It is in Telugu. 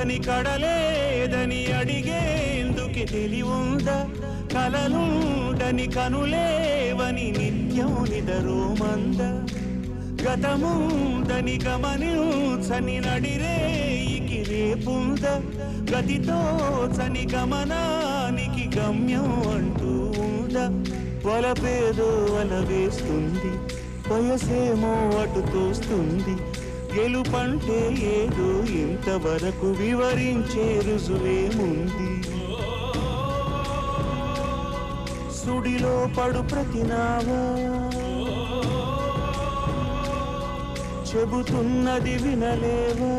ఉందని కడలేదని అడిగేందుకు తెలివుందా కలలుండని కనులేవని నిత్యం నిదరోమంద గతముందని గమనించని నడిరేయికి రేపుంద గతితో చని గమనానికి గమ్యం అంటూ ఉందా వలపేదో వల వేస్తుంది వయసేమో అటు తోస్తుంది గెలుపంటే ఏదో ఇంతవరకు వివరించే రుజువేముంది సుడిలో పడు ప్రతినావా చెబుతున్నది వినలేవా